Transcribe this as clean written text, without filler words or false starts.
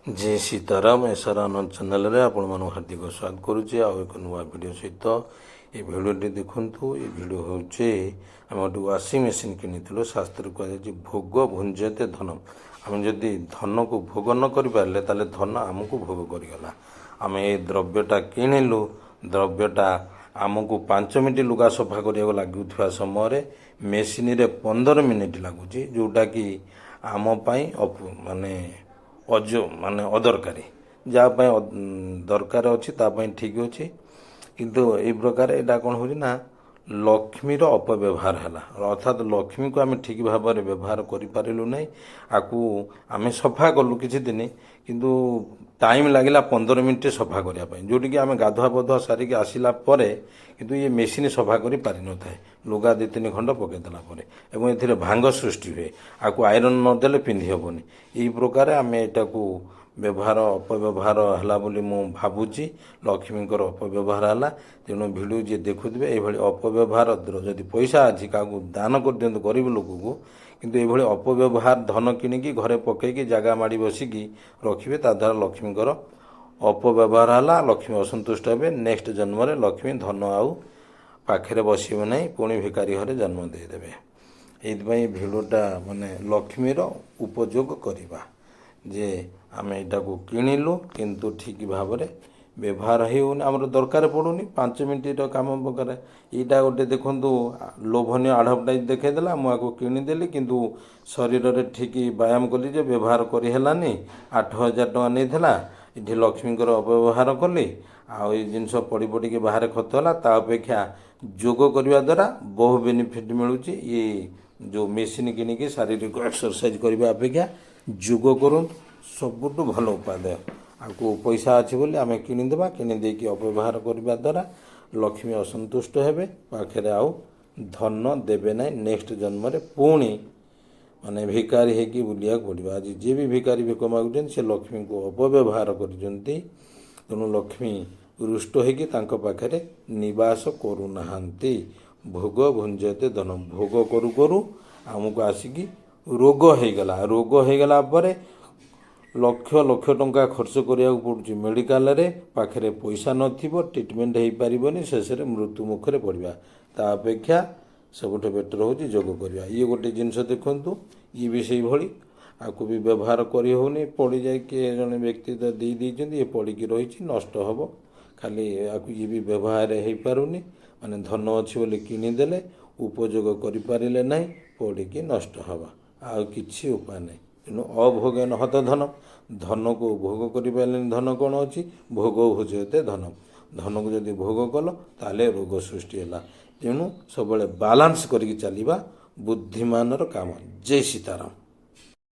जय सीताराम एसआर आनंद चैनल रे आपण मन हार्दिक स्वागत करुचे आ एक नुआ वीडियो सहित ये भिडियोटी देखंतु। ये वीडियो होचे आम गोटे वाशिंग मशीन किनिथिलु। शास्त्र कह भोग भुंजते धनम। आम जदि धन को भोग न करि पारले ताले धन आमको भोग करिगला। आम ये द्रव्यटा किणिलु। द्रव्यटा आमको 5 मिनिट लुगा सफा करिया लागुवा समय मेसीन रे 15 मिनिट लगुच, जोटा कि आम माने माने अदरकारी जहाँपाई दरकार अच्छी तापाई ठीक अच्छे। किंतु ये प्रकार यहाँ कौन हो लक्ष्मीर अपव्यवहार है, अर्थात लक्ष्मी को आम ठीक भाव में व्यवहार करूँ ना। आपको आम सफा कलु किसी दिन किंतु टाइम लगिला 15 मिनिट सफा करने, जोटि कि आम गाधुआ बधुआ सारिक आसला किंतु ये मेसीन सफा कर पारि न था। लुगा 2-3 खंड पकईदेला ए भांग सृष्टि हुए। आपको आयरन नदेले पिंधि हेनी। यही प्रकार आम यहाँ को व्यवहार अपव्यवहार है बोली मु भावुची। लक्ष्मीकर अपव्यवहार है। तेणु भिडियो जी देखुवे ये अपव्यवहार जदि पैसा अच्छी क्या दान कर दिंतु गरीब लोक को, किंतु ये अपव्यवहार धन किणिकी घरे पकईकी जगह माड़ी बसिकी रखिए, ताद्वारा लक्ष्मीकर अपव्यवहार है। लक्ष्मी असंतुष्ट हे। नेक्स्ट जन्म में लक्ष्मी धन आउ पाखे बसवे ना, पुणी भिकारी घरे जन्म देदेवे। ये भिडटा माने लक्ष्मीर उपयोग करवा जे आम यहाँ को किणिलु किंतु ठीक भाव में व्यवहार होनी, आमर दरकार पड़ूनी 5 मिनिट काम प्रकार। यहाँ गोटे देखु लोभनीय आडभटाइज देखईदेला, मुझे किणीदेली किंतु शरीर में ठीक व्यायाम कली जे व्यवहार करहलानी। 8,000 टଙ୍କା नहीं ये लक्ष्मीकर अपव्यवहार कली। आउ ये जिनस पड़ी पड़ी के बाहर खत है, ता अपेक्षा योग करने द्वारा बहु बेनिफिट मिलूँ। ये जो मेसीन किनिकी शारीरिक एक्सरसाइज करने अपेक्षा योग करूँ सबुठ भल उपादेय। आपको पैसा अच्छी बोली आम किणीदेवा, किणीदे अपव्यवहार करने द्वारा लक्ष्मी असंतुष्ट हेबे, पाखे आउ धन देवे ना। नेक्स्ट जन्म में पुणी माने भिकारी है बुलिया पड़ा। आज जी भी भिकारी भिक मागुं से लक्ष्मी को अपव्यवहार कर, तेणु लक्ष्मी रुष्ट होकर निवास करूना। भोग भुंजते धन। भोग करू करू आमको आसिकी रोग होगला। रोग होगला लक्ष लक्ष टंका खर्च करिया पड़ुछि मेडिकल रे, पाखरे पैसा नथिबो, ट्रीटमेंट हो पारिबोनी, शेष में मृत्यु मुखरे पड़वा। ता अपेक्षा सबुठ बेटर होछि योग करवा। ये गोटे जिनस देखंतु, ये भी से भली आपको भी व्यवहार करी होनी। पड़ी जाए कि जड़े व्यक्ति तो दे दीजिए, ये पड़ी रही नष्ट हम खाली आपको ये भी व्यवहार हो पारुनी। माने धन अच्छी बोले किणीदेले उपयोग करें ना, पड़ी नष्ट हवा आ कि उपाय नहीं। तेणु अभोगन हत धन। धन को भोग कर धन कौन अच्छी भोग भुजते धनम। धन को जदि भोग कल ताले रोग सृष्टि है। तेणु सब बालांस करके चलवा बुद्धिमान काम। जय सीताराम।